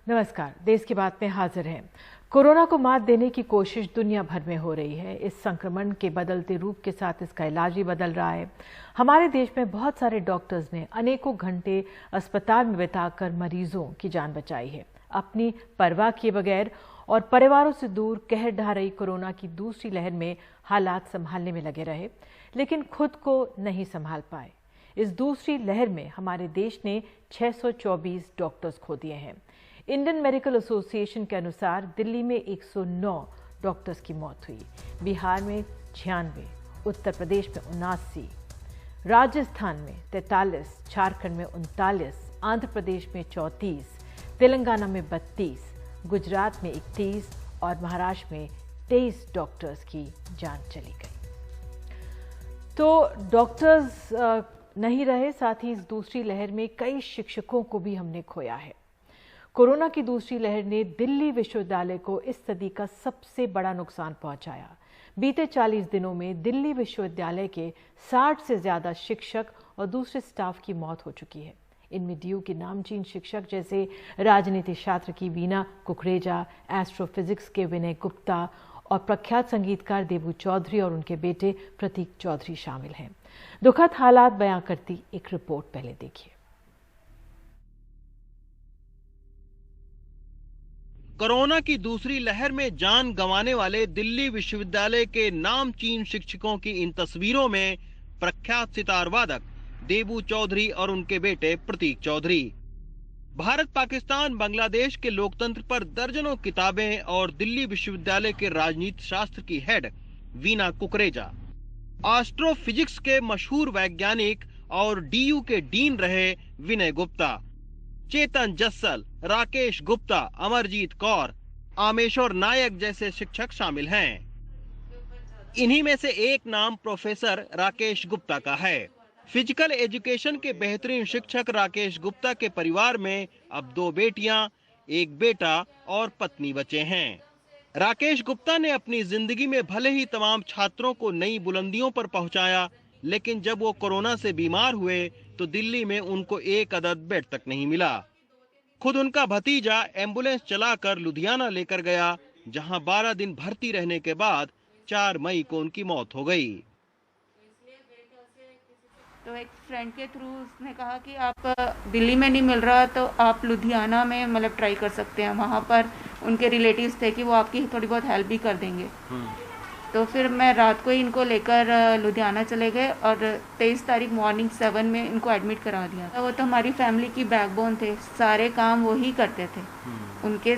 नमस्कार। देश की बात में हाजिर हैं। कोरोना को मात देने की कोशिश दुनिया भर में हो रही है। इस संक्रमण के बदलते रूप के साथ इसका इलाज भी बदल रहा है। हमारे देश में बहुत सारे डॉक्टर्स ने अनेकों घंटे अस्पताल में बिताकर मरीजों की जान बचाई है। अपनी परवाह किए बगैर और परिवारों से दूर कहर ढा रही कोरोना की दूसरी लहर में हालात संभालने में लगे रहे, लेकिन खुद को नहीं संभाल पाए। इस दूसरी लहर में हमारे देश ने 624 डॉक्टर्स खो दिए हैं। इंडियन मेडिकल एसोसिएशन के अनुसार दिल्ली में 109 डॉक्टर्स की मौत हुई, बिहार में 96, उत्तर प्रदेश में 79, राजस्थान में 43, झारखंड में 39, आंध्र प्रदेश में 34, तेलंगाना में 32, गुजरात में 31 और महाराष्ट्र में 23 डॉक्टर्स की जान चली गई। तो डॉक्टर्स नहीं रहे, साथ ही इस दूसरी लहर में कई शिक्षकों को भी हमने खोया है। कोरोना की दूसरी लहर ने दिल्ली विश्वविद्यालय को इस सदी का सबसे बड़ा नुकसान पहुंचाया। बीते 40 दिनों में दिल्ली विश्वविद्यालय के 60 से ज्यादा शिक्षक और दूसरे स्टाफ की मौत हो चुकी है। इनमें डीयू के नामचीन शिक्षक जैसे राजनीति शास्त्र की वीना कुकरेजा, एस्ट्रोफिजिक्स के विनय गुप्ता और प्रख्यात संगीतकार देबू चौधरी और उनके बेटे प्रतीक चौधरी शामिल हैं। दुखद हालात बयां करती एक रिपोर्ट पहले देखिए। कोरोना की दूसरी लहर में जान गंवाने वाले दिल्ली विश्वविद्यालय के नामचीन शिक्षकों की इन तस्वीरों में प्रख्यात सितार वादक देबू चौधरी और उनके बेटे प्रतीक चौधरी। भारत, पाकिस्तान, बांग्लादेश के लोकतंत्र पर दर्जनों किताबें और दिल्ली विश्वविद्यालय के राजनीति शास्त्र की हेड वीना कुकरेजा, एस्ट्रोफिजिक्स के मशहूर वैज्ञानिक और डीयू के डीन रहे विनय गुप्ता, चेतन जस्सल, राकेश गुप्ता, अमरजीत कौर, आमेश्वर नायक जैसे शिक्षक शामिल हैं। इन्हीं में से एक नाम प्रोफेसर राकेश गुप्ता का है। फिजिकल एजुकेशन के बेहतरीन शिक्षक राकेश गुप्ता के परिवार में अब 2 बेटियां, 1 बेटा और पत्नी बचे हैं। राकेश गुप्ता ने अपनी जिंदगी में भले ही तमाम छात्रों को नई बुलंदियों पर पहुंचाया, लेकिन जब वो कोरोना से बीमार हुए तो दिल्ली में उनको एक अदद बेड तक नहीं मिला। खुद उनका भतीजा एम्बुलेंस चलाकर लुधियाना लेकर गया, जहां 12 दिन भर्ती रहने के बाद 4 मई को उनकी मौत हो गई। तो एक फ्रेंड के थ्रू उसने कहा कि आप दिल्ली में नहीं मिल रहा तो आप लुधियाना में मतलब ट्राई कर सकते हैं। वहाँ पर उनके रिलेटिव्स थे कि वो आपकी थोड़ी बहुत हेल्प भी कर देंगे। तो फिर मैं रात को ही इनको लेकर लुधियाना चले गए और 23 तारीख मॉर्निंग 7 में इनको एडमिट करा दिया। वो तो हमारी फैमिली की बैकबोन थे, सारे काम वो ही करते थे। उनके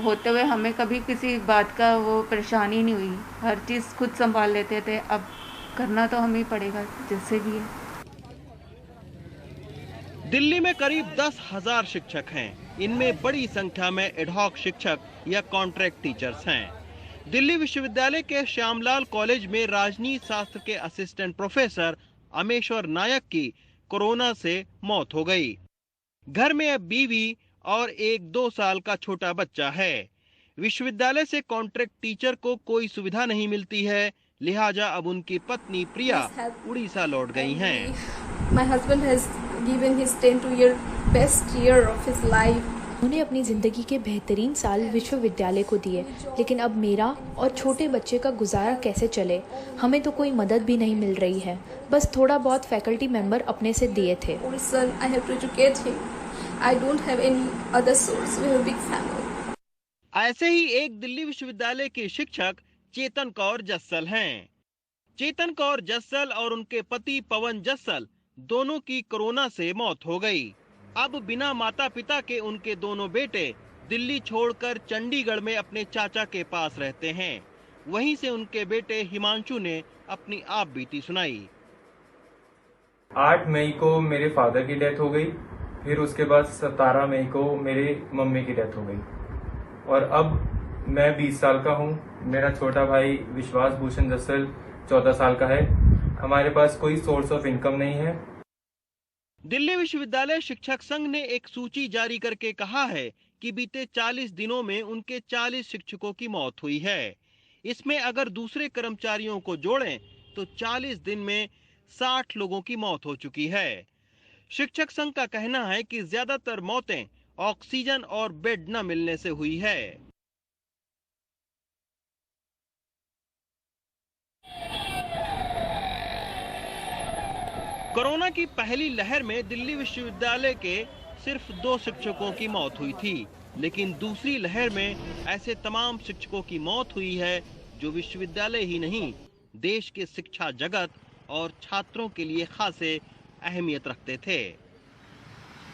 होते हुए हमें कभी किसी बात का वो परेशानी नहीं हुई, हर चीज़ खुद संभाल लेते थे। अब करना तो हमें ही पड़ेगा जैसे भी है। दिल्ली में करीब 10,000 शिक्षक हैं। इनमें बड़ी संख्या में एडहॉक शिक्षक या कॉन्ट्रैक्ट टीचर्स हैं। दिल्ली विश्वविद्यालय के श्यामलाल कॉलेज में राजनीति शास्त्र के असिस्टेंट प्रोफेसर अमेश्वर नायक की कोरोना से मौत हो गई। घर में अब बीवी और एक 2 साल का छोटा बच्चा है। विश्वविद्यालय से कॉन्ट्रैक्ट टीचर को कोई सुविधा नहीं मिलती है, लिहाजा अब उनकी पत्नी प्रिया उड़ीसा लौट गई हैं। My husband has given his 10-year best year of his life. उन्होंने अपनी ज़िंदगी के बेहतरीन साल विश्वविद्यालय को दिए, लेकिन अब मेरा और छोटे बच्चे का गुजारा कैसे चले? हमें तो कोई मदद भी नहीं मिल रही है, बस थोड़ा बहुत फैकल्टी मेंबर अपने से दिए थे। I have to educate him. I don't have any other source. We have a big family. ऐसे ही एक दिल्ली विश्वविद्यालय के शिक्षक चेतन कौर जस्सल हैं। चेतन कौर जस्सल और उनके पति पवन जस्सल दोनों की कोरोना से मौत हो गई। अब बिना माता पिता के उनके दोनों बेटे दिल्ली छोड़कर चंडीगढ़ में अपने चाचा के पास रहते हैं। वहीं से उनके बेटे हिमांशु ने अपनी आप बीती सुनाई। 8 मई को मेरे फादर की डेथ हो गई, फिर उसके बाद 17 मई को मेरी मम्मी की डेथ हो गई और अब मैं 20 साल का हूँ। मेरा छोटा भाई विश्वास भूषण जस्सल 14 साल का है। हमारे पास कोई सोर्स ऑफ इनकम नहीं है। दिल्ली विश्वविद्यालय शिक्षक संघ ने एक सूची जारी करके कहा है कि बीते 40 दिनों में उनके 40 शिक्षकों की मौत हुई है। इसमें अगर दूसरे कर्मचारियों को जोड़ें तो 40 दिन में 60 लोगों की मौत हो चुकी है। शिक्षक संघ का कहना है कि ज्यादातर मौतें ऑक्सीजन और बेड न मिलने से हुई है। कोरोना की पहली लहर में दिल्ली विश्वविद्यालय के सिर्फ 2 शिक्षकों की मौत हुई थी, लेकिन दूसरी लहर में ऐसे तमाम शिक्षकों की मौत हुई है जो विश्वविद्यालय ही नहीं, देश के शिक्षा जगत और छात्रों के लिए खासे अहमियत रखते थे।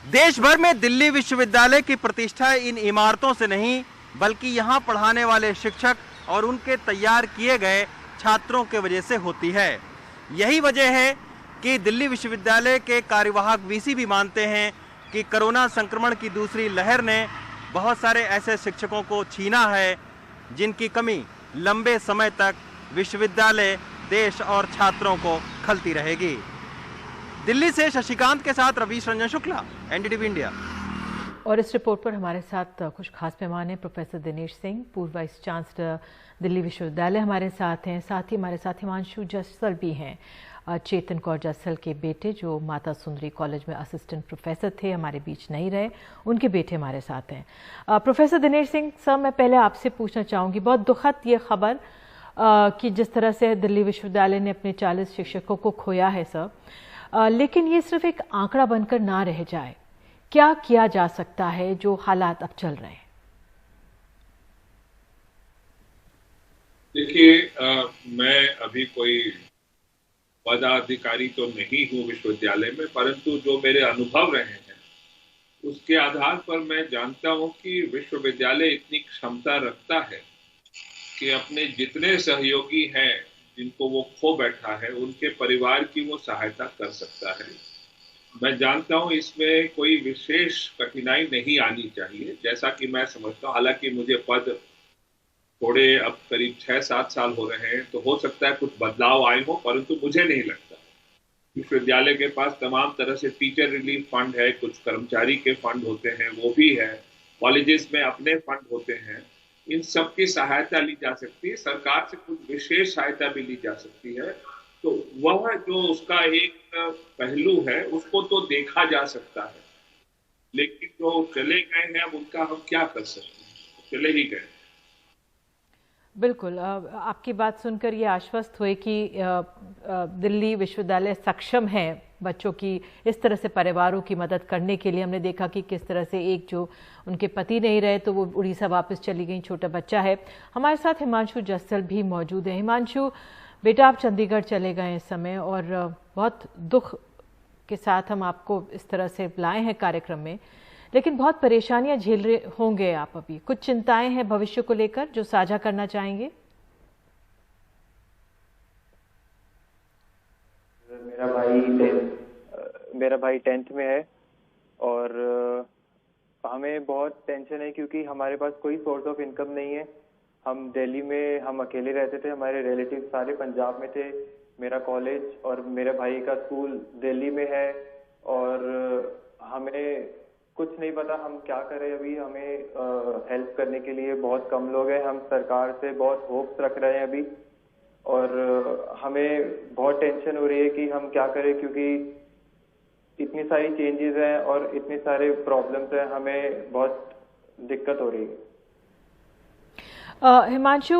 देश भर में दिल्ली विश्वविद्यालय की प्रतिष्ठा इन इमारतों से नहीं, बल्कि यहाँ पढ़ाने वाले शिक्षक और उनके तैयार किए गए छात्रों के वजह से होती है। यही वजह है कि दिल्ली विश्वविद्यालय के कार्यवाहक वीसी भी मानते हैं कि कोरोना संक्रमण की दूसरी लहर ने बहुत सारे ऐसे शिक्षकों को छीना है जिनकी कमी लंबे समय तक विश्वविद्यालय, देश और छात्रों को खलती रहेगी। दिल्ली से शशिकांत के साथ रवीश रंजन शुक्ला, एनडीटीवी इंडिया। और इस रिपोर्ट पर हमारे साथ कुछ खास मेहमान हैं। प्रोफेसर दिनेश सिंह, पूर्व वाइस चांसलर दिल्ली विश्वविद्यालय हमारे साथ हैं। साथ ही हमारे साथ हिमांशु जस्सल भी हैं, चेतन कौर जस्सल के बेटे, जो माता सुंदरी कॉलेज में असिस्टेंट प्रोफेसर थे, हमारे बीच नहीं रहे, उनके बेटे हमारे साथ हैं। प्रोफेसर दिनेश सिंह सर, मैं पहले आपसे पूछना चाहूँगी, बहुत दुखद ये खबर कि जिस तरह से दिल्ली विश्वविद्यालय ने अपने 40 शिक्षकों को खोया है सर, लेकिन ये सिर्फ एक आंकड़ा बनकर ना रह जाए। क्या किया जा सकता है जो हालात अब चल रहे हैं? देखिए, मैं अभी कोई पदाधिकारी तो नहीं हूँ विश्वविद्यालय में, परंतु जो मेरे अनुभव रहे हैं उसके आधार पर मैं जानता हूँ कि विश्वविद्यालय इतनी क्षमता रखता है कि अपने जितने सहयोगी हैं जिनको वो खो बैठा है, उनके परिवार की वो सहायता कर सकता है। मैं जानता हूँ इसमें कोई विशेष कठिनाई नहीं आनी चाहिए, जैसा कि मैं समझता हूँ। हालांकि मुझे पद थोड़े अब करीब 6-7 साल हो रहे हैं, तो हो सकता है कुछ बदलाव आए हो, परंतु मुझे नहीं लगता। विश्वविद्यालय के पास तमाम तरह से टीचर रिलीफ फंड है, कुछ कर्मचारी के फंड होते हैं, वो भी है, कॉलेजेस में अपने फंड होते हैं, इन सब की सहायता ली जा सकती है। सरकार से कुछ विशेष सहायता भी ली जा सकती है। तो वह जो उसका एक पहलू है उसको तो देखा जा सकता है, लेकिन जो चले गए हैं अब उनका हम क्या कर सकते हैं, चले ही गए। बिल्कुल, आपकी बात सुनकर ये आश्वस्त हुए कि दिल्ली विश्वविद्यालय सक्षम है बच्चों की इस तरह से परिवारों की मदद करने के लिए। हमने देखा कि किस तरह से एक जो उनके पति नहीं रहे तो वो उड़ीसा वापस चली गई, छोटा बच्चा है। हमारे साथ हिमांशु जस्सल भी मौजूद है। हिमांशु बेटा, आप चंडीगढ़ चले गए इस समय और बहुत दुख के साथ हम आपको इस तरह से लाए हैं कार्यक्रम में, लेकिन बहुत परेशानियां झेल रहे होंगे आप अभी। कुछ चिंताएं हैं भविष्य को लेकर जो साझा करना चाहेंगे? मेरा भाई 10th में है और हमें बहुत टेंशन है क्योंकि हमारे पास कोई सोर्स ऑफ इनकम नहीं है। हम दिल्ली में हम अकेले रहते थे, हमारे रिलेटिव सारे पंजाब में थे। मेरा कॉलेज और मेरे भाई का स्कूल दिल्ली में है और हमें कुछ नहीं पता हम क्या करें। अभी हमें हेल्प करने के लिए बहुत कम लोग हैं। हम सरकार से बहुत होप्स रख रहे हैं अभी और हमें बहुत टेंशन हो रही है कि हम क्या करें, क्योंकि इतनी सारी चेंजेस हैं और इतने सारे प्रॉब्लम्स हैं, हमें बहुत दिक्कत हो रही है। हिमांशु,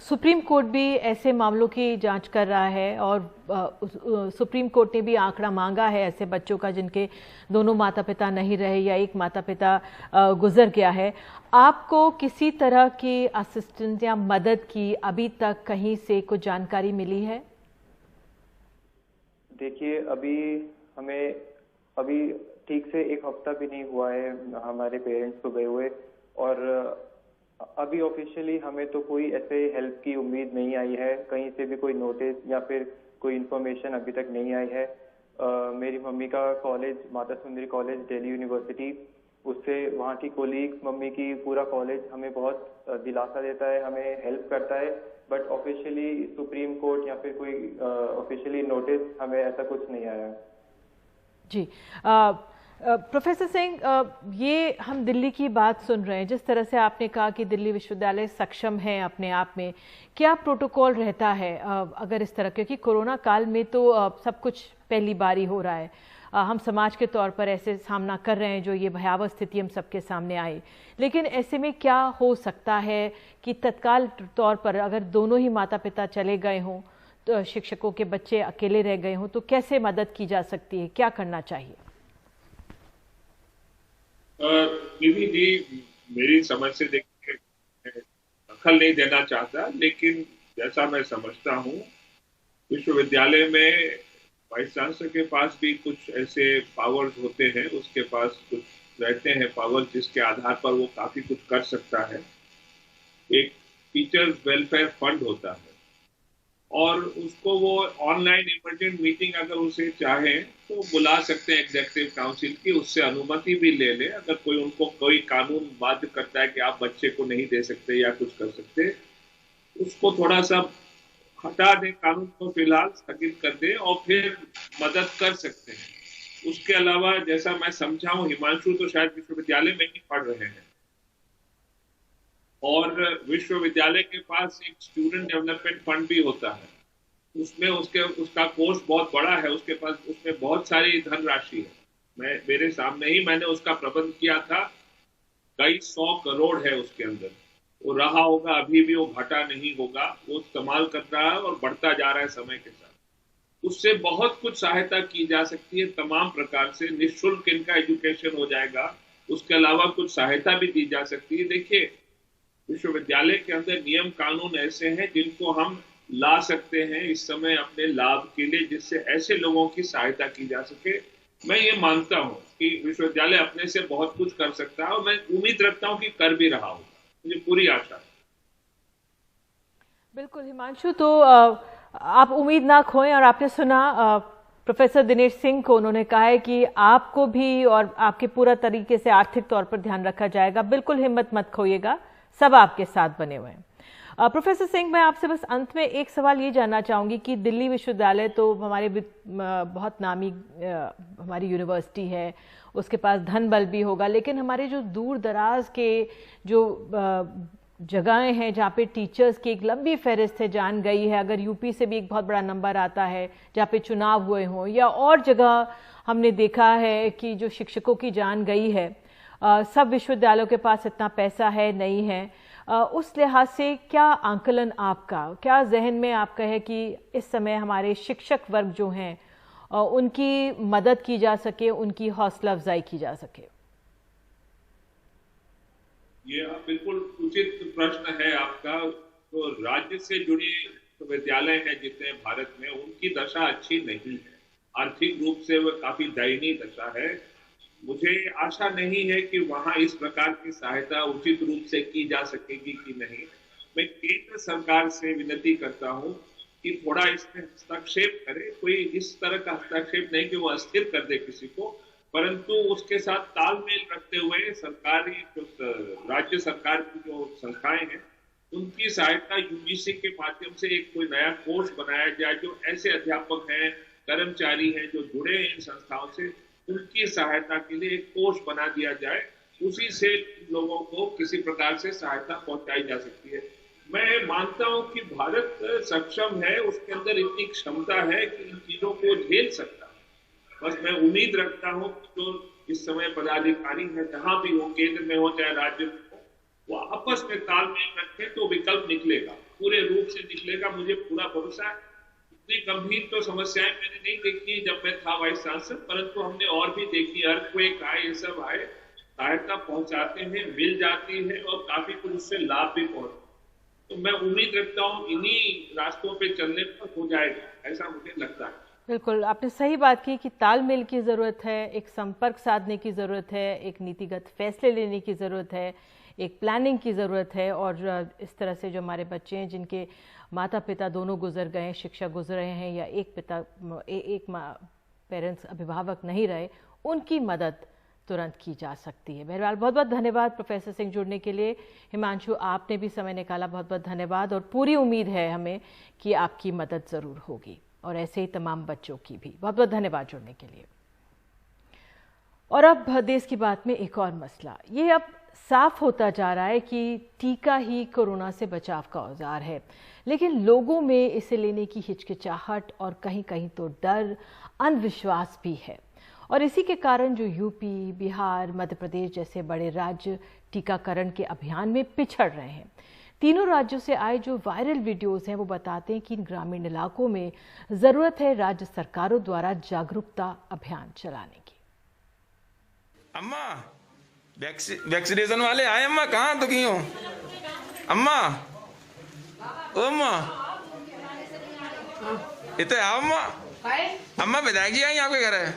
सुप्रीम कोर्ट भी ऐसे मामलों की जांच कर रहा है और सुप्रीम कोर्ट ने भी आंकड़ा मांगा है ऐसे बच्चों का जिनके दोनों माता पिता नहीं रहे या एक माता पिता गुजर गया है। आपको किसी तरह की असिस्टेंस या मदद की अभी तक कहीं से कुछ जानकारी मिली है? देखिए, अभी ठीक से 1 हफ्ता भी नहीं हुआ है हमारे पेरेंट्स को गए हुए और अभी ऑफिशियली हमें तो कोई ऐसे हेल्प की उम्मीद नहीं आई है। कहीं से भी कोई नोटिस या फिर कोई इन्फॉर्मेशन अभी तक नहीं आई है। मेरी मम्मी का college Mata Sundari college Delhi university, उससे वहाँ की कोलीग्स, मम्मी की पूरा कॉलेज हमें बहुत दिलासा देता है, हमें हेल्प करता है, बट ऑफिशियली सुप्रीम कोर्ट या फिर कोई ऑफिशियली नोटिस हमें ऐसा कुछ नहीं आया। जी, प्रोफेसर सिंह, ये हम दिल्ली की बात सुन रहे हैं। जिस तरह से आपने कहा कि दिल्ली विश्वविद्यालय सक्षम है अपने आप में, क्या प्रोटोकॉल रहता है अगर इस तरह, क्योंकि कोरोना काल में तो सब कुछ पहली बार ही हो रहा है, हम समाज के तौर पर ऐसे सामना कर रहे हैं जो ये भयावह स्थिति हम सबके सामने आई, लेकिन ऐसे में क्या हो सकता है कि तत्काल तौर पर अगर दोनों ही माता पिता चले गए हों, तो शिक्षकों के बच्चे अकेले रह गए हों, तो कैसे मदद की जा सकती है, क्या करना चाहिए? निधि जी, मेरी समझ से देखिए दखल नहीं देना चाहता, लेकिन जैसा मैं समझता हूँ विश्वविद्यालय में वाइस चांसलर के पास भी कुछ ऐसे पावर्स होते हैं, उसके पास कुछ रहते हैं पावर्स जिसके आधार पर वो काफी कुछ कर सकता है। एक टीचर्स वेलफेयर फंड होता है और उसको वो ऑनलाइन इमरजेंट मीटिंग अगर उसे चाहे तो बुला सकते हैं एग्जीक्यूटिव काउंसिल की, उससे अनुमति भी ले ले। अगर कोई उनको कोई कानून बाध्य करता है कि आप बच्चे को नहीं दे सकते या कुछ कर सकते, उसको थोड़ा सा हटा दें, कानून को फिलहाल स्थगित कर दें और फिर मदद कर सकते हैं। उसके अलावा जैसा मैं समझा हूं, हिमांशु तो शायद विश्वविद्यालय में ही पढ़ रहे हैं और विश्वविद्यालय के पास एक स्टूडेंट डेवलपमेंट फंड भी होता है। उसमें उसका कोर्स बहुत बड़ा है, उसके पास उसमें बहुत सारी धनराशि है। मेरे सामने ही मैंने उसका प्रबंध किया था, कई 100 करोड़ है उसके अंदर। वो रहा होगा, अभी भी वो घटा नहीं होगा, वो इस्तेमाल कर रहा है और बढ़ता जा रहा है समय के साथ। उससे बहुत कुछ सहायता की जा सकती है, तमाम प्रकार से निःशुल्क इनका एजुकेशन हो जाएगा। उसके अलावा कुछ सहायता भी दी जा सकती है। देखिए, विश्वविद्यालय के अंदर नियम कानून ऐसे हैं जिनको हम ला सकते हैं इस समय अपने लाभ के लिए, जिससे ऐसे लोगों की सहायता की जा सके। मैं ये मानता हूँ कि विश्वविद्यालय अपने से बहुत कुछ कर सकता है और मैं उम्मीद रखता हूँ कि कर भी रहा हूँ, मुझे पूरी आशा है। बिल्कुल हिमांशु, तो आप उम्मीद ना खोएं। और आपने सुना प्रोफेसर दिनेश सिंह को, उन्होंने कहा है कि आपको भी और आपके पूरा तरीके से आर्थिक तौर पर ध्यान रखा जाएगा। बिल्कुल हिम्मत मत खोइएगा, सब आपके साथ बने हुए हैं। प्रोफेसर सिंह, मैं आपसे बस अंत में एक सवाल ये जानना चाहूँगी कि दिल्ली विश्वविद्यालय तो हमारे बहुत नामी हमारी यूनिवर्सिटी है, उसके पास धन बल भी होगा, लेकिन हमारे जो दूर दराज के जो जगहें हैं जहाँ पे टीचर्स की एक लंबी फहरिस्त है जान गई है, अगर यूपी से भी एक बहुत बड़ा नंबर आता है जहाँ पे चुनाव हुए हों, या और जगह हमने देखा है कि जो शिक्षकों की जान गई है, सब विश्वविद्यालयों के पास इतना पैसा है नहीं है। उस लिहाज से क्या आंकलन आपका, क्या जहन में आपका है कि इस समय हमारे शिक्षक वर्ग जो हैं उनकी मदद की जा सके, उनकी हौसला अफजाई की जा सके? ये बिल्कुल उचित प्रश्न है आपका। तो राज्य से जुड़ी विद्यालय हैं जितने भारत में, उनकी दशा अच्छी नहीं है, आर्थिक रूप से वह काफी दयनीय दशा है। मुझे आशा नहीं है कि वहां इस प्रकार की सहायता उचित रूप से की जा सकेगी कि नहीं। मैं केंद्र सरकार से विनती करता हूं कि थोड़ा इसमें हस्तक्षेप करे। कोई इस तरह का हस्तक्षेप नहीं कि वो अस्थिर कर दे किसी को, परंतु उसके साथ तालमेल रखते हुए सरकारी राज्य सरकार की जो संस्थाएं हैं उनकी सहायता यूजीसी के माध्यम से एक कोई नया कोर्स बनाया जाए। जो ऐसे अध्यापक हैं, कर्मचारी हैं जो जुड़े हैं इन संस्थाओं से, उनकी सहायता के लिए एक कोर्स बना दिया जाए, उसी से लोगों को किसी प्रकार से सहायता पहुंचाई जा सकती है। मैं मानता हूं कि भारत सक्षम है, उसके अंदर इतनी क्षमता है कि इन चीजों को झेल सकता है। बस मैं उम्मीद रखता हूं कि जो इस समय पदाधिकारी हैं, जहां भी हो, केंद्र में हो चाहे राज्य में हो, वो आपस में तालमेल रखें तो विकल्प निकलेगा, पूरे रूप से निकलेगा। मुझे पूरा भरोसा है। इतनी गंभीर तो समस्याएं मैंने नहीं देखी जब मैं था वाइस चांसलर, परंतु हमने और भी देखी, अर्थक्वेक आए, ये सब आए, सहायता पहुंचाते हैं, मिल जाती है और काफी कुछ उससे लाभ भी पहुंचता है। तो मैं उम्मीद रखता हूँ इन्हीं रास्तों पे चलने पर हो जाएगा, ऐसा मुझे लगता है। बिल्कुल, आपने सही बात की कि तालमेल की ज़रूरत है, एक संपर्क साधने की ज़रूरत है, एक नीतिगत फैसले लेने की ज़रूरत है, एक प्लानिंग की ज़रूरत है। और इस तरह से जो हमारे बच्चे हैं जिनके माता पिता दोनों गुजर गए हैं, शिक्षक गुजरे हैं, या एक पेरेंट्स अभिभावक नहीं रहे, उनकी मदद तुरंत की जा सकती है। बहरहाल बहुत बहुत धन्यवाद प्रोफेसर सिंह जुड़ने के लिए। हिमांशु, आपने भी समय निकाला, बहुत बहुत धन्यवाद। और पूरी उम्मीद है हमें कि आपकी मदद ज़रूर होगी, और ऐसे ही तमाम बच्चों की भी। बहुत बहुत धन्यवाद जुड़ने के लिए। और अब देश की बात में एक और मसला, ये अब साफ होता जा रहा है कि टीका ही कोरोना से बचाव का औजार है, लेकिन लोगों में इसे लेने की हिचकिचाहट और कहीं कहीं तो डर, अंधविश्वास भी है। और इसी के कारण जो यूपी, बिहार, मध्य प्रदेश जैसे बड़े राज्य टीकाकरण के अभियान में पिछड़ रहे हैं। तीनों राज्यों से आए जो वायरल वीडियोस हैं वो बताते हैं कि इन ग्रामीण इलाकों में जरूरत है राज्य सरकारों द्वारा जागरूकता अभियान चलाने की। अम्मा वैक्सीनेशन वाले आए, अम्मा कहाँ दुखी हो? अम्मा ओ अम्मा इतने आओ अम्मा। अम्मा विधायक जी आई आपके घर है?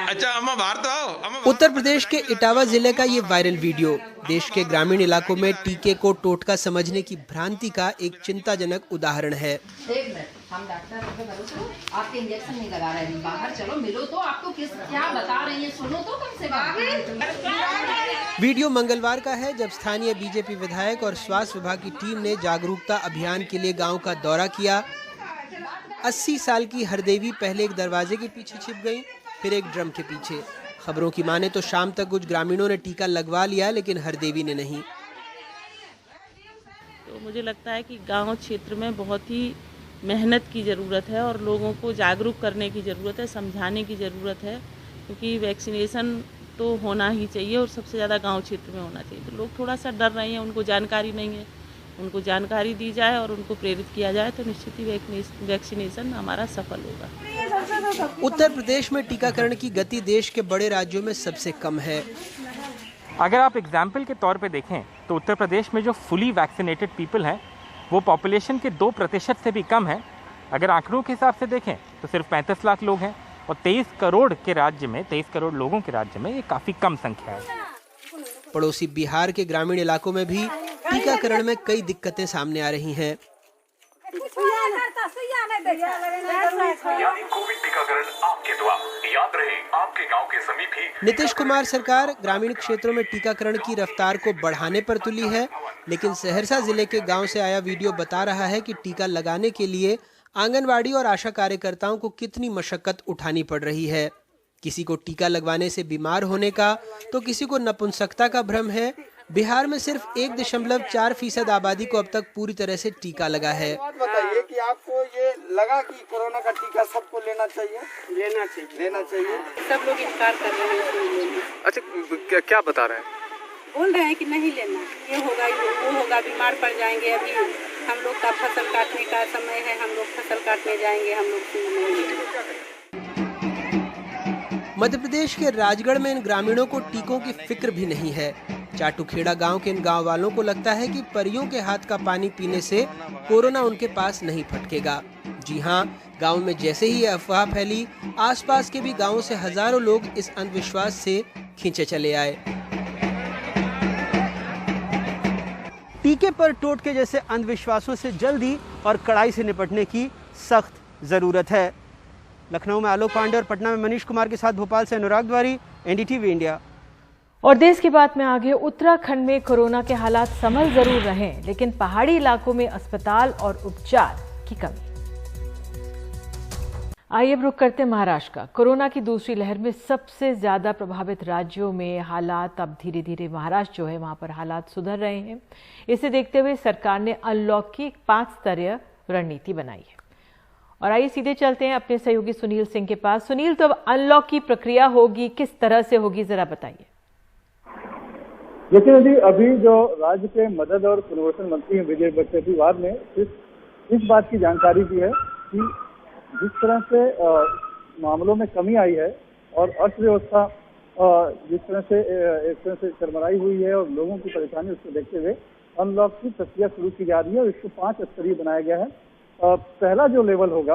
अच्छा अम्मा बाहर तो आओ। उत्तर प्रदेश के इटावा जिले का ये वायरल वीडियो देश के ग्रामीण इलाकों में टीके को टोटका समझने की भ्रांति का एक चिंताजनक उदाहरण है। हम डॉक्टर आपके इंजेक्शन नहीं लगा रहे हैं, बाहर चलो मिलो तो आपको क्या बता रही हैं सुनो तो कम से कम। वीडियो मंगलवार का है जब स्थानीय बीजेपी विधायक और स्वास्थ्य विभाग की टीम ने जागरूकता अभियान के लिए गांव का दौरा किया। 80 साल की हरदेवी पहले एक दरवाजे के पीछे छिप गई, फिर एक ड्रम के पीछे। खबरों की माने तो शाम तक कुछ ग्रामीणों ने टीका लगवा लिया, लेकिन हरदेवी ने नहीं। तो मुझे लगता है कि गांव क्षेत्र में बहुत ही मेहनत की ज़रूरत है और लोगों को जागरूक करने की ज़रूरत है, समझाने की ज़रूरत है, क्योंकि वैक्सीनेशन तो होना ही चाहिए और सबसे ज़्यादा गांव क्षेत्र में होना चाहिए। तो लोग थोड़ा सा डर रहे हैं, उनको जानकारी नहीं है। उनको जानकारी दी जाए और उनको प्रेरित किया जाए तो निश्चित ही वैक्सीनेशन हमारा सफल होगा। उत्तर प्रदेश में टीकाकरण की गति देश के बड़े राज्यों में सबसे कम है। अगर आप एग्जाम्पल के तौर पे देखें तो उत्तर प्रदेश में जो फुली वैक्सीनेटेड पीपल हैं वो पॉपुलेशन के 2% से भी कम है। अगर आंकड़ों के हिसाब से देखें तो सिर्फ 35 लाख लोग हैं और 23 करोड़ के राज्य में 23 करोड़ लोगों के राज्य में ये काफ़ी कम संख्या है। पड़ोसी बिहार के ग्रामीण इलाकों में भी टीकाकरण में कई दिक्कतें सामने आ रही हैं। कोविड टीकाकरण आपके द्वार, याद रहे आपके गांव के समीप ही। नीतीश कुमार सरकार ग्रामीण क्षेत्रों में टीकाकरण की रफ्तार को बढ़ाने पर तुली है, लेकिन सहरसा जिले के गांव से आया वीडियो बता रहा है कि टीका लगाने के लिए आंगनवाड़ी और आशा कार्यकर्ताओं को कितनी मशक्कत उठानी पड़ रही है। किसी को टीका लगवाने से बीमार होने का तो किसी को नपुंसकता का भ्रम है। बिहार में सिर्फ 1.4% आबादी को अब तक पूरी तरह से टीका लगा है। बताइए कि आपको ये लगा कि कोरोना का टीका सबको लेना चाहिए? लेना चाहिए। सब लोग इनकार कर रहे हैं। अच्छा क्या बता रहे हैं? बोल रहे हैं कि नहीं लेना, ये होगा वो होगा, बीमार पड़ जाएंगे। अभी हम लोग का फसल काटने का समय है, हम लोग फसल काटने जाएंगे, हम लोग नहीं लेंगे। मध्य प्रदेश के राजगढ़ में इन ग्रामीणों को टीकों की फिक्र भी नहीं है। चाटुखेड़ा गांव के इन गांव वालों को लगता है कि परियों के हाथ का पानी पीने से कोरोना उनके पास नहीं फटकेगा। जी हां, गांव में जैसे ही यह अफवाह फैली, आसपास के भी गांवों से हजारों लोग इस अंधविश्वास से खींचे चले आए। टीके पर टोटके जैसे अंधविश्वासों से जल्दी और कड़ाई से निपटने की सख्त जरूरत है। लखनऊ में आलोक पांडे और पटना में मनीष कुमार के साथ भोपाल से अनुराग द्वारी, एनडीटीवी इंडिया। और देश की बात में आगे, उत्तराखंड में कोरोना के हालात संभल जरूर रहे, लेकिन पहाड़ी इलाकों में अस्पताल और उपचार की कमी। आइए अब रुक करते हैं महाराष्ट्र का। कोरोना की दूसरी लहर में सबसे ज्यादा प्रभावित राज्यों में हालात अब धीरे धीरे, महाराष्ट्र जो है वहां पर हालात सुधर रहे हैं। इसे देखते हुए सरकार ने अनलॉक की 5 स्तरीय रणनीति बनाई है। और आइए सीधे चलते हैं अपने सहयोगी सुनील सिंह के पास। सुनील, तो अब अनलॉक की प्रक्रिया होगी, किस तरह से होगी, जरा बताइए। देखिए, अभी जो राज्य के मदद और पुनर्वास मंत्री विजय वडेट्टीवार ने इस बात की जानकारी दी है कि जिस तरह से मामलों में कमी आई है और अर्थव्यवस्था जिस तरह से एक तरह से चरमराई हुई है और लोगों की परेशानी, उसको देखते हुए अनलॉक की प्रक्रिया शुरू की जा रही है और इसको 5 स्तरीय बनाया गया है। पहला जो लेवल होगा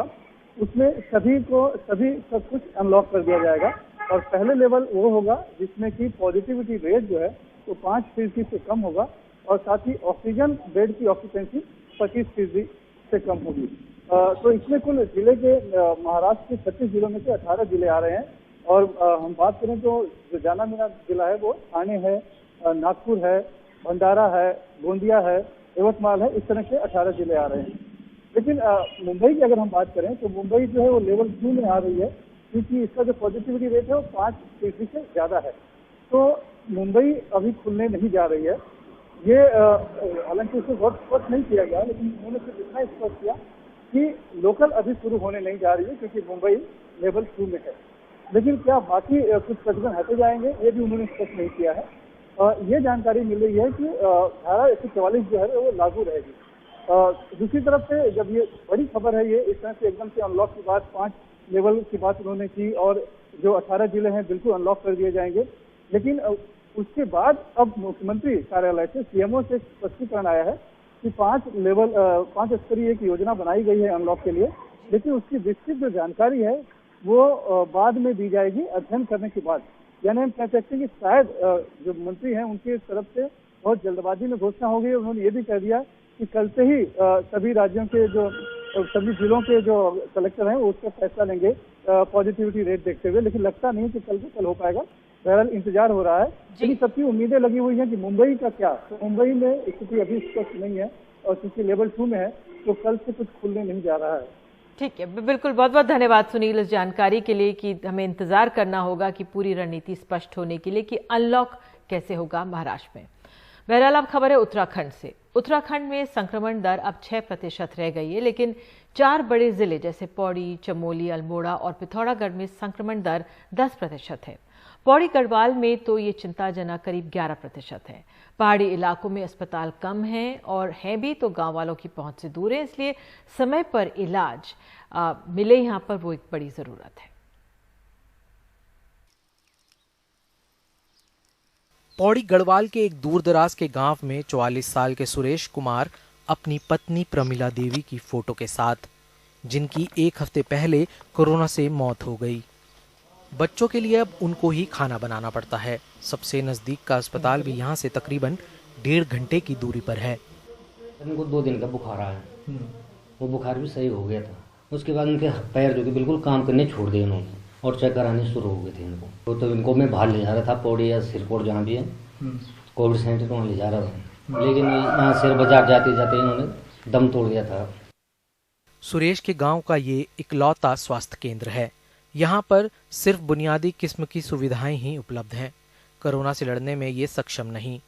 उसमें सब कुछ अनलॉक कर दिया जाएगा और पहले लेवल वो होगा जिसमें कि पॉजिटिविटी रेट जो है वो 5% से कम होगा और साथ ही ऑक्सीजन बेड की ऑक्यूपेंसी 25% से कम होगी। तो इसमें कुल जिले के महाराष्ट्र के 36 जिलों में से 18 जिले आ रहे हैं और हम बात करें तो जो जाना माना जिला है वो ठाणे है, नागपुर है, भंडारा है, गोंदिया है, यवतमाल है। इस तरह के 18 जिले आ रहे हैं। लेकिन मुंबई की अगर हम बात करें तो मुंबई जो है वो लेवल 2 में आ रही है क्योंकि इसका जो पॉजिटिविटी रेट है वो 5% से ज्यादा है। तो मुंबई अभी खुलने नहीं जा रही है। ये हालांकि उसको बहुत स्पष्ट नहीं किया गया, लेकिन उन्होंने सिर्फ इतना स्पष्ट किया कि लोकल अभी शुरू होने नहीं जा रही है क्योंकि मुंबई लेवल 2 में है। लेकिन क्या बाकी कुछ प्रतिबंध हटे जाएंगे, ये भी उन्होंने स्पष्ट नहीं किया है। ये जानकारी मिल रही है कि धारा 144 जो है वो लागू रहेगी। दूसरी तरफ से जब ये बड़ी खबर है, ये इस तरह से एकदम से अनलॉक की बात 5 लेवल की बात उन्होंने की और जो 18 जिले हैं बिल्कुल अनलॉक कर दिए जाएंगे। लेकिन उसके बाद अब मुख्यमंत्री कार्यालय से सीएमओ से स्पष्टीकरण आया है कि 5 स्तरीय एक योजना बनाई गई है अनलॉक के लिए, लेकिन उसकी विस्तृत जो जानकारी है वो बाद में दी जाएगी अध्ययन करने के बाद। यानी हम कह सकते हैं कि शायद जो मंत्री हैं उनकी तरफ से बहुत जल्दबाजी में घोषणा हो गई। उन्होंने ये भी कह दिया कि कल से ही सभी राज्यों के जो सभी जिलों के जो कलेक्टर हैं वो उसका फैसला लेंगे पॉजिटिविटी रेट देखते हुए, लेकिन लगता नहीं कि कल हो पाएगा। बहरहाल इंतजार हो रहा है, लेकिन सबकी उम्मीदें लगी हुई हैं कि मुंबई का क्या, तो मुंबई में स्थिति अभी स्पष्ट नहीं है और क्योंकि लेवल 2 में है तो कल से कुछ खुलने नहीं जा रहा है। ठीक है, बिल्कुल, बहुत बहुत धन्यवाद सुनील इस जानकारी के लिए कि हमें इंतजार करना होगा कि पूरी रणनीति स्पष्ट होने के लिए कि अनलॉक कैसे होगा महाराष्ट्र में। बहरहाल अब खबर है उत्तराखंड से। उत्तराखंड में संक्रमण दर अब 6% रह गई है, लेकिन 4 बड़े जिले जैसे पौड़ी, चमोली, अल्मोड़ा और पिथौरागढ़ में संक्रमण दर 10% है। पौड़ी गढ़वाल में तो ये चिंताजनक करीब 11% है। पहाड़ी इलाकों में अस्पताल कम हैं और हैं भी तो गांव वालों की पहुंच से दूर है, इसलिए समय पर इलाज मिले यहाँ पर वो एक बड़ी जरूरत है। पौड़ी गढ़वाल के एक दूरदराज के गांव में 44 साल के सुरेश कुमार अपनी पत्नी प्रमिला देवी की फोटो के साथ, जिनकी 1 हफ्ते पहले कोरोना से मौत हो गई। बच्चों के लिए अब उनको ही खाना बनाना पड़ता है। सबसे नजदीक का अस्पताल भी यहाँ से तकरीबन 1.5 घंटे की दूरी पर है। उनको 2 दिन का बुखार आया, वो बुखार भी सही हो गया था। उसके बाद उनके पैर जो कि बिल्कुल काम करने छोड़ दिए उन्होंने और चेक कराने शुरू हो गए थे इनको। तो इनको मैं बाहर ले जा रहा था, पौड़ी या सिरकोट जहाँ भी है कोविड सेंटर वहाँ ले जा रहा था, लेकिन यहाँ शेर बाजार जाते जाते इन्होंने दम तोड़ दिया था। सुरेश के गाँव का ये इकलौता स्वास्थ्य केंद्र है। यहाँ पर सिर्फ बुनियादी किस्म की सुविधाएं ही उपलब्ध हैं। कोरोना से लड़ने में ये सक्षम नहीं।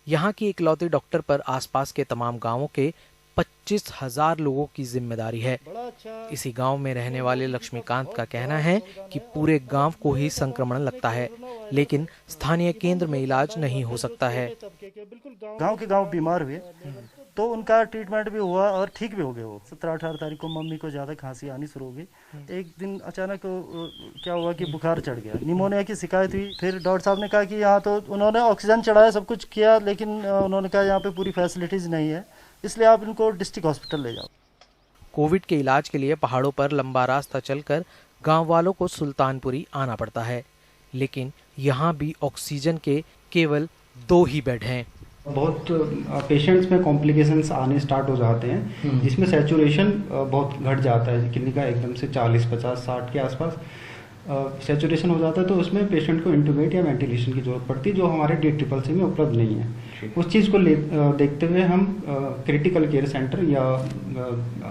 यहाँ की इकलौते डॉक्टर पर आसपास के तमाम गांवों के 25,000 लोगों की जिम्मेदारी है। इसी गांव में रहने वाले लक्ष्मीकांत का कहना है कि पूरे गांव को ही संक्रमण लगता है, लेकिन स्थानीय केंद्र में इलाज नहीं हो सकता है। गांव के गांव बीमार हुए तो उनका ट्रीटमेंट भी हुआ और ठीक भी हो गए। वो 17-18 तारीख को मम्मी को ज़्यादा खांसी आनी शुरू हो गई। एक दिन अचानक क्या हुआ कि बुखार चढ़ गया, निमोनिया की शिकायत हुई। फिर डॉक्टर साहब ने कहा कि यहाँ तो उन्होंने ऑक्सीजन चढ़ाया, सब कुछ किया, लेकिन उन्होंने कहा यहाँ पे पूरी फैसिलिटीज़ नहीं है, इसलिए आप इनको डिस्ट्रिक्ट हॉस्पिटल ले जाओ। कोविड के इलाज के लिए पहाड़ों पर लंबा रास्ता चलकर गाँव वालों को सुल्तानपुरी आना पड़ता है, लेकिन यहाँ भी ऑक्सीजन के केवल 2 ही बेड हैं। बहुत पेशेंट्स में कॉम्प्लिकेशंस आने स्टार्ट हो जाते हैं, जिसमें सैचुरेशन बहुत घट जाता है। किडनी का एकदम से 40, 50, 60 के आसपास सैचुरेशन हो जाता है, तो उसमें पेशेंट को इंटूबेट या वेंटिलेशन की जरूरत पड़ती है, जो हमारे DCCC में उपलब्ध नहीं है। उस चीज़ को देखते हुए हम क्रिटिकल केयर सेंटर या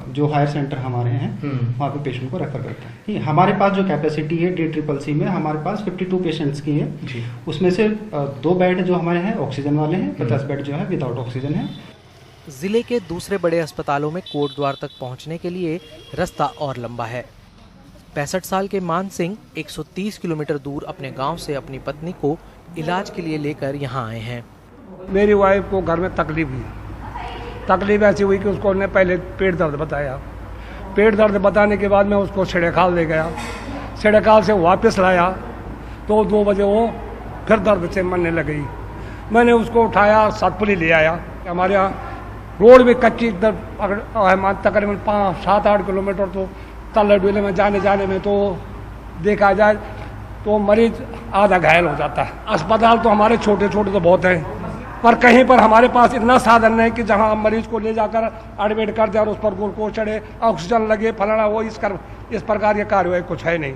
जो हायर सेंटर हमारे हैं वहाँ पे पेशेंट को रेफर करते हैं। हमारे पास जो कैपेसिटी है DCCC में, हमारे पास 52 पेशेंट्स की है। उसमें से 2 बेड जो हमारे हैं ऑक्सीजन वाले हैं, 50 बेड जो है विदाउट ऑक्सीजन है। जिले के दूसरे बड़े अस्पतालों में कोटद्वार तक पहुँचने के लिए रास्ता और लंबा है। 65 साल के मान सिंह 130 किलोमीटर दूर अपने गांव से अपनी पत्नी को इलाज के लिए लेकर यहां आए हैं। मेरी वाइफ को घर में तकलीफ हुई। तकलीफ ऐसी हुई कि उसको ने पहले पेट दर्द बताया। पेट दर्द बताने के बाद मैं उसको सिड़ेखाल ले गया। सिड़ेखाल से वापस लाया तो 2 बजे वो फिर दर्द से मरने लगी। मैंने उसको उठाया, सतपुली ले आया। हमारे यहाँ रोड भी कच्ची तकरीबन 5-7-8 किलोमीटर तो तल्ले में जाने में तो देखा जाए तो मरीज आधा घायल हो जाता है। अस्पताल तो हमारे छोटे छोटे तो बहुत हैं, पर कहीं पर हमारे पास इतना साधन नहीं कि जहां मरीज को ले जाकर एडमिट कर दिया और उस पर ग्लूकोज चढ़े, ऑक्सीजन लगे, फलाना वो इस प्रकार के कार्य कुछ है नहीं।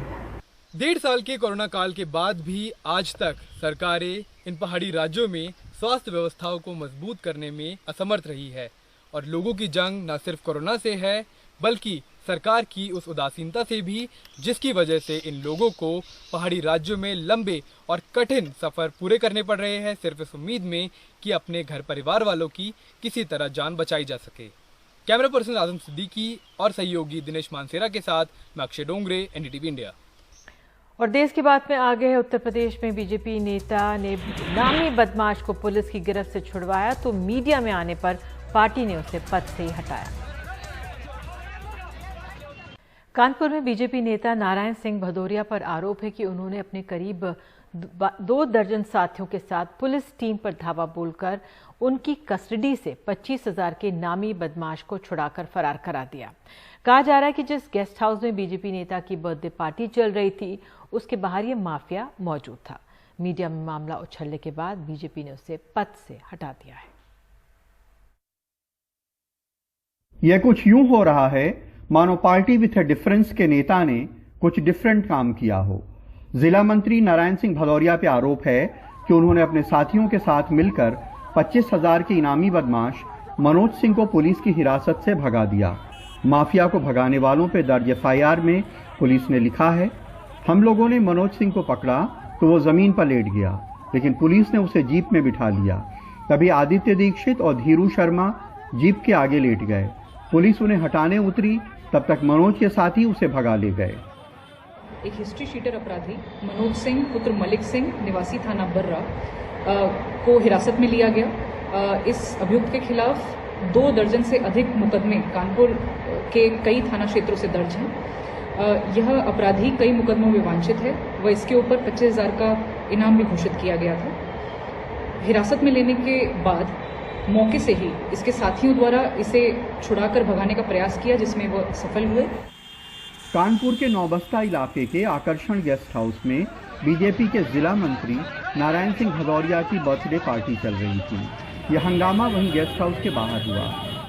1.5 साल के कोरोना काल के बाद भी आज तक सरकारें इन पहाड़ी राज्यों में स्वास्थ्य व्यवस्थाओं को मजबूत करने में असमर्थ रही है और लोगों की जंग न सिर्फ कोरोना से है बल्कि सरकार की उस उदासीनता से भी, जिसकी वजह से इन लोगों को पहाड़ी राज्यों में लंबे और कठिन सफर पूरे करने पड़ रहे हैं, सिर्फ इस उम्मीद में कि अपने घर परिवार वालों की किसी तरह जान बचाई जा सके। कैमरा पर्सन आजम सिद्दीकी और सहयोगी दिनेश मानसेरा के साथ मैं अक्षय डोंगरे, एनडीटीवी इंडिया। और देश की बात में आगे है, उत्तर प्रदेश में बीजेपी नेता ने नामी बदमाश को पुलिस की गिरफ्त से छुड़वाया तो मीडिया में आने पर पार्टी ने उसे पद से ही हटाया। कानपुर में बीजेपी नेता नारायण सिंह भदौरिया पर आरोप है कि उन्होंने अपने करीब 2 दर्जन साथियों के साथ पुलिस टीम पर धावा बोलकर उनकी कस्टडी से 25,000 के नामी बदमाश को छुड़ाकर फरार करा दिया। कहा जा रहा है कि जिस गेस्ट हाउस में बीजेपी नेता की बर्थडे पार्टी चल रही थी उसके बाहर ये माफिया मौजूद था। मीडिया में मामला उछलने के बाद बीजेपी ने उसे पद से हटा दिया है। यह कुछ यूं हो रहा है मानो पार्टी विथ ए डिफरेंस के नेता ने कुछ डिफरेंट काम किया हो। जिला मंत्री नारायण सिंह भदौरिया पे आरोप है कि उन्होंने अपने साथियों के साथ मिलकर 25,000 के इनामी बदमाश मनोज सिंह को पुलिस की हिरासत से भगा दिया। माफिया को भगाने वालों पे दर्ज एफआईआर में पुलिस ने लिखा है, हम लोगों ने मनोज सिंह को पकड़ा तो वो जमीन पर लेट गया, लेकिन पुलिस ने उसे जीप में बिठा लिया। तभी आदित्य दीक्षित और धीरू शर्मा जीप के आगे लेट गए। पुलिस उन्हें हटाने उतरी, तब तक मनोज के साथी उसे भगा ले गए। एक हिस्ट्री शीटर अपराधी मनोज सिंह पुत्र मलिक सिंह निवासी थाना बर्रा को हिरासत में लिया गया। इस अभियुक्त के खिलाफ 2 दर्जन से अधिक मुकदमे कानपुर के कई थाना क्षेत्रों से दर्ज हैं। यह अपराधी कई मुकदमों में वांछित है व इसके ऊपर 25,000 का इनाम भी घोषित किया गया था। हिरासत में लेने के बाद मौके से ही इसके साथियों द्वारा इसे छुड़ाकर भगाने का प्रयास किया, जिसमें वह सफल हुए। कानपुर के नौबस्ता इलाके के आकर्षण गेस्ट हाउस में बीजेपी के जिला मंत्री नारायण सिंह भदौरिया की बर्थडे पार्टी चल रही थी। यह हंगामा वहीं गेस्ट हाउस के बाहर हुआ।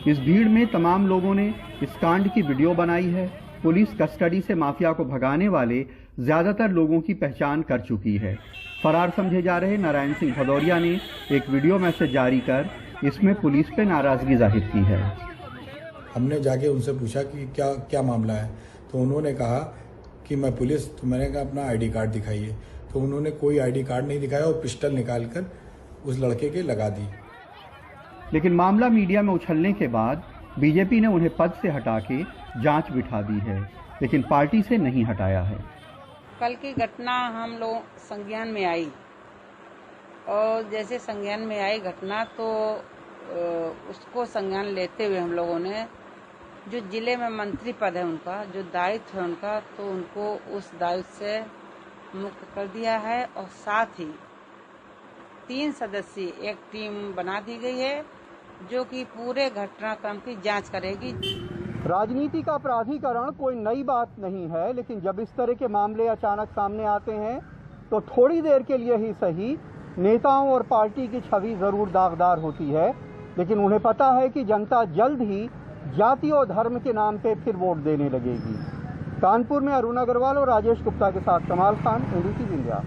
इस भीड़ में तमाम लोगों ने इस कांड की वीडियो बनाई है। पुलिस कस्टडी से माफिया को भगाने वाले ज्यादातर लोगों की पहचान कर चुकी है। फरार समझे जा रहे नारायण सिंह भदौरिया ने एक वीडियो मैसेज जारी कर इसमें पुलिस पे नाराजगी जाहिर की है। हमने जाके उनसे पूछा कि क्या मामला है, तो उन्होंने कहा कि मैं पुलिस, तो मैंने कहा अपना आईडी कार्ड दिखाइए, तो उन्होंने कोई आईडी कार्ड नहीं दिखाया और पिस्टल निकालकर उस लड़के के लगा दी। लेकिन मामला मीडिया में उछलने के बाद बीजेपी ने उन्हें पद से हटा के जांच बिठा दी है, लेकिन पार्टी से नहीं हटाया है। कल की घटना हम लोग संज्ञान में आई और जैसे संज्ञान में आई घटना तो उसको संज्ञान लेते हुए हम लोगों ने जो जिले में मंत्री पद है उनका, जो दायित्व है उनका, तो उनको उस दायित्व से मुक्त कर दिया है और साथ ही 3 सदस्यीय एक टीम बना दी गई है जो कि पूरे घटनाक्रम की जांच करेगी। राजनीति का प्राधिकरण कोई नई बात नहीं है, लेकिन जब इस तरह के मामले अचानक सामने आते हैं तो थोड़ी देर के लिए ही सही नेताओं और पार्टी की छवि जरूर दागदार होती है, लेकिन उन्हें पता है कि जनता जल्द ही जाति और धर्म के नाम पे फिर वोट देने लगेगी। कानपुर में अरुण अग्रवाल और राजेश गुप्ता के साथ कमाल खान, एनडीटीवी इंडिया।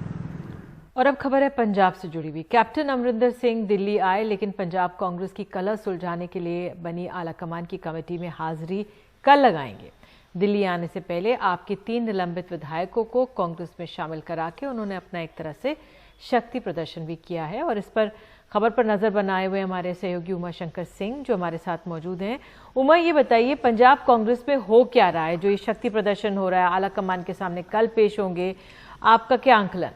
और अब खबर है पंजाब से जुड़ी हुई। कैप्टन अमरिंदर सिंह दिल्ली आए, लेकिन पंजाब कांग्रेस की कलह सुलझाने के लिए बनी आलाकमान की कमेटी में हाजिरी कल लगाएंगे। दिल्ली आने से पहले आपके 3 निलंबित विधायकों को कांग्रेस में शामिल करा के उन्होंने अपना एक तरह से शक्ति प्रदर्शन भी किया है। और इस पर खबर पर नजर बनाए हुए हमारे सहयोगी उमा शंकर सिंह जो हमारे साथ मौजूद हैं। उमा, ये बताइए पंजाब कांग्रेस में हो क्या रहा है? जो ये शक्ति प्रदर्शन हो रहा है आलाकमान के सामने कल पेश होंगे, आपका क्या आंकलन?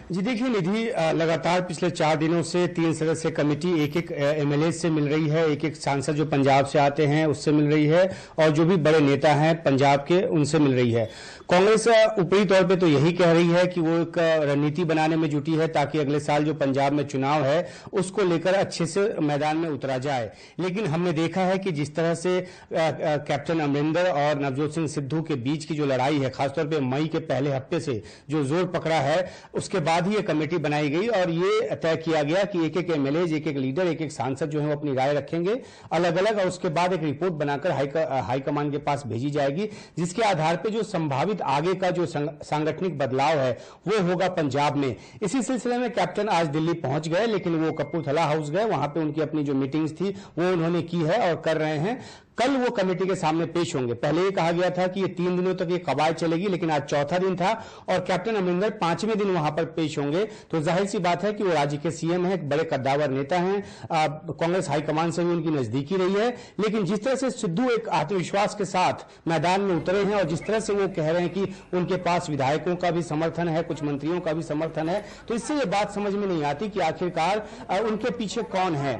जी देखिए निधि, लगातार पिछले 4 दिनों से 3 सदस्यीय कमेटी एक एमएलए से मिल रही है, एक सांसद जो पंजाब से आते हैं उससे मिल रही है और जो भी बड़े नेता हैं पंजाब के उनसे मिल रही है। कांग्रेस ऊपरी तौर पे तो यही कह रही है कि वो एक रणनीति बनाने में जुटी है ताकि अगले साल जो पंजाब में चुनाव है उसको लेकर अच्छे से मैदान में उतरा जाए। लेकिन हमने देखा है कि जिस तरह से कैप्टन अमरिंदर और नवजोत सिंह सिद्धू के बीच की जो लड़ाई है, खासतौर पे मई के पहले हफ्ते से जो जोर पकड़ा है, उसके बाद ही ये कमेटी बनाई गई और ये तय किया गया कि एक एमएलए, एक लीडर, एक सांसद जो है वो अपनी राय रखेंगे अलग अलग और उसके बाद एक रिपोर्ट बनाकर हाईकमान के पास भेजी जाएगी, जिसके आधार पर जो संभावित आगे का जो सांगठनिक बदलाव है वो होगा पंजाब में। इसी सिलसिले में कैप्टन आज दिल्ली पहुंच गए, लेकिन वो कपूरथला हाउस गए, वहां पे उनकी अपनी जो मीटिंग्स थी वो उन्होंने की है और कर रहे हैं। कल वो कमेटी के सामने पेश होंगे। पहले ये कहा गया था कि ये 3 दिनों तक ये कवायद चलेगी, लेकिन आज चौथा दिन था और कैप्टन अमरिंदर 5वें दिन वहां पर पेश होंगे। तो जाहिर सी बात है कि वो राज्य के सीएम हैं, एक बड़े कद्दावर नेता हैं, कांग्रेस हाईकमान से भी उनकी नजदीकी रही है। लेकिन जिस तरह से सिद्धू एक आत्मविश्वास के साथ मैदान में उतरे हैं और जिस तरह से वो कह रहे हैं कि उनके पास विधायकों का भी समर्थन है, कुछ मंत्रियों का भी समर्थन है, तो इससे ये बात समझ में नहीं आती कि आखिरकार उनके पीछे कौन है।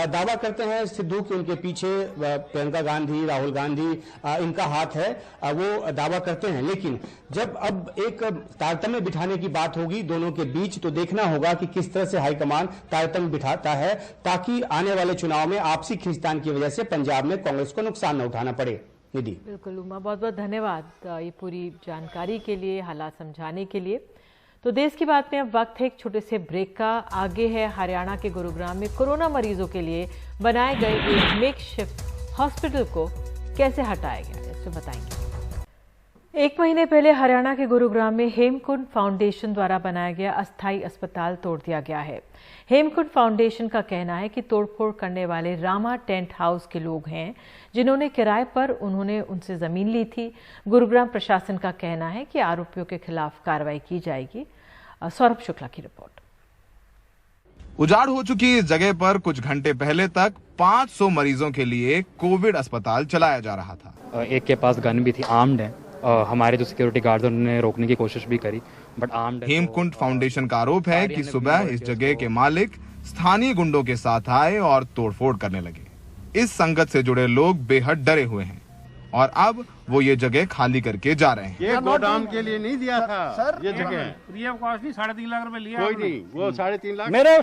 दावा करते हैं सिद्धू कि उनके पीछे प्रियंका गांधी, राहुल गांधी इनका हाथ है, वो दावा करते हैं। लेकिन जब अब एक तारतम्य बिठाने की बात होगी दोनों के बीच, तो देखना होगा कि किस तरह से हाईकमान तारतम्य बिठाता है, ताकि आने वाले चुनाव में आपसी खींचतान की वजह से पंजाब में कांग्रेस को नुकसान न उठाना पड़े। निधि। बिल्कुल उमा, बहुत बहुत धन्यवाद ये पूरी जानकारी के लिए, हालात समझाने के लिए। तो देश की बात में अब वक्त है एक छोटे से ब्रेक का। आगे है हरियाणा के गुरुग्राम में कोरोना मरीजों के लिए बनाए गए एक मेकशिफ्ट हॉस्पिटल को कैसे हटाया गया, इससे बताएंगे। 1 महीने पहले हरियाणा के गुरुग्राम में हेमकुंड फाउंडेशन द्वारा बनाया गया अस्थायी अस्पताल तोड़ दिया गया है। हेमकुंड फाउंडेशन का कहना है कि तोड़फोड़ करने वाले रामा टेंट हाउस के लोग हैं, जिन्होंने किराए पर उन्होंने उनसे जमीन ली थी। गुरुग्राम प्रशासन का कहना है कि आरोपियों के खिलाफ कार्रवाई की जाएगी। सौरभ शुक्ला की रिपोर्ट। उजाड़ हो चुकी इस जगह पर कुछ घंटे पहले तक 500 मरीजों के लिए कोविड अस्पताल चलाया जा रहा था। एक के पास गन भी थी, आर्म्ड है। हमारे जो सिक्योरिटी गार्ड उन्होंने रोकने की कोशिश भी करी, बट आर्म्ड है। हेमकुंड फाउंडेशन का आरोप है कि सुबह इस जगह के मालिक स्थानीय गुंडों के साथ आए और तोड़फोड़ करने लगे। इस संगत से जुड़े लोग बेहद डरे हुए हैं और अब वो ये जगह खाली करके जा रहे हैं। ये गोदाम के लिए नहीं दिया था सर, ये जगह फ्री ऑफ कॉस्ट नहीं, 3.5 लाख रुपए लिया। कोई नहीं, वो 3.5 लाख मेरे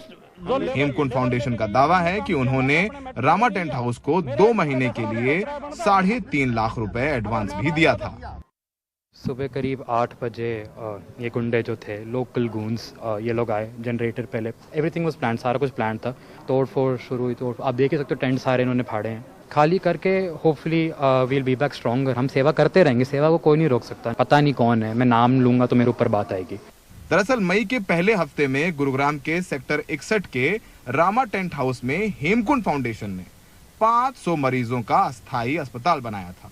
हेमकुंड फाउंडेशन का दावा है कि उन्होंने रामा टेंट हाउस को 2 महीने के लिए 3.5 लाख रुपए एडवांस भी दिया था। सुबह करीब 8 बजे ये गुंडे जो थे, लोकल गूंस, ये लोग आए। जनरेटर पहले, एवरीथिंग वाज प्लान, सारा कुछ प्लान था। तोड़ फोड़ शुरू हुई। तो आप देख ही सकते हो टेंट सारे इन्होंने फाड़े हैं। खाली करके hopefully we'll be back stronger. हम सेवा करते रहेंगे, सेवा को कोई नहीं रोक सकता। पता नहीं कौन है, मैं नाम लूंगा तो मेरे ऊपर बात आएगी। दरअसल मई के पहले हफ्ते में गुरुग्राम के सेक्टर 61 के रामा टेंट हाउस में हेमकुंड फाउंडेशन ने 500 मरीजों का अस्थायी अस्पताल बनाया था।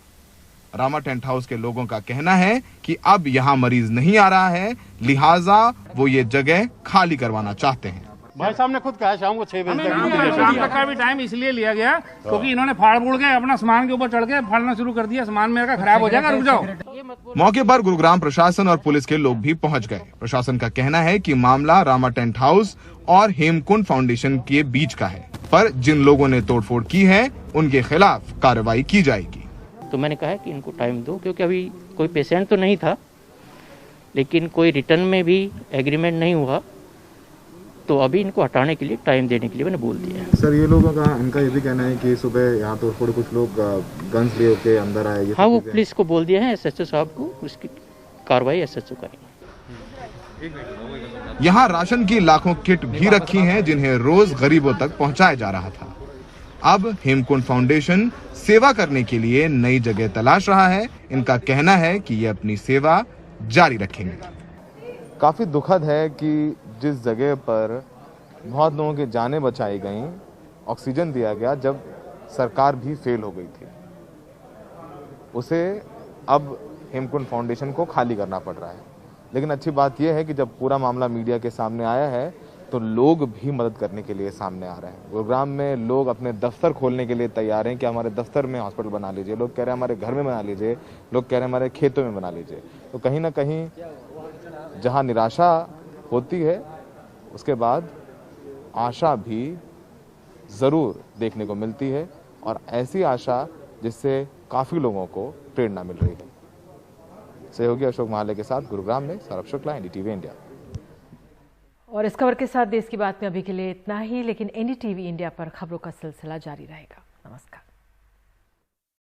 रामा टेंट हाउस के लोगों का कहना है कि अब यहाँ मरीज नहीं आ रहा है, लिहाजा वो ये जगह खाली करवाना चाहते हैं। भाई साहब ने खुद कहा शाम को 6 बजे तक। शाम तक का भी टाइम इसलिए लिया गया क्योंकि इन्होंने फाड़ फूड़ के अपना सामान के ऊपर चढ़ के फाड़ना शुरू कर दिया। सामान मेरा खराब हो जाएगा, रुक जाओ। मौके पर गुरुग्राम प्रशासन और पुलिस के लोग भी पहुंच गए। प्रशासन का कहना है कि मामला रामा टेंट हाउस और हेमकुंड फाउंडेशन के बीच का है, पर जिन लोगों ने तोड़फोड़ की है उनके खिलाफ कार्रवाई की जाएगी। तो मैंने कहा कि इनको टाइम दो, क्योंकि अभी कोई पेशेंट तो नहीं था, लेकिन कोई रिटर्न में भी एग्रीमेंट नहीं हुआ, तो अभी इनको हटाने के लिए टाइम देने के लिए मैंने बोल दिया। सर ये लोगों का इनका ये भी कहना है कि सुबह यहाँ तो थोड़े कुछ लोग गन्स ले के अंदर आए। हाँ, वो पुलिस को बोल दिया है, SHO साहब को, उसकी कार्रवाई SHO करेंगे। यहाँ राशन की लाखों किट भी रखी हैं, जिन्हें रोज गरीबों तक पहुँचाया जा रहा था। अब हेमकुंड फाउंडेशन सेवा करने के लिए नई जगह तलाश रहा है। इनका कहना है कि ये अपनी सेवा जारी रखेंगे। काफ़ी दुखद है कि जिस जगह पर बहुत लोगों की जानें बचाई गईं, ऑक्सीजन दिया गया, जब सरकार भी फेल हो गई थी, उसे अब हेमकुंड फाउंडेशन को खाली करना पड़ रहा है। लेकिन अच्छी बात यह है कि जब पूरा मामला मीडिया के सामने आया है तो लोग भी मदद करने के लिए सामने आ रहे हैं। गुरुग्राम में लोग अपने दफ्तर खोलने के लिए तैयार हैं कि हमारे दफ्तर में हॉस्पिटल बना लीजिए। लोग कह रहे हैं हमारे घर में बना लीजिए, लोग कह रहे हैं हमारे खेतों में बना लीजिए। तो कहीं ना कहीं जहां निराशा होती है, उसके बाद आशा भी ज़रूर देखने को मिलती है, और ऐसी आशा जिससे काफ़ी लोगों को प्रेरणा मिल रही है। सहयोगी अशोक महाले के साथ गुरुग्राम में सौरभ शुक्ला, NDTV इंडिया। और इस खबर के साथ देश की बात में अभी के लिए इतना ही, लेकिन NDTV इंडिया पर खबरों का सिलसिला जारी रहेगा। नमस्कार।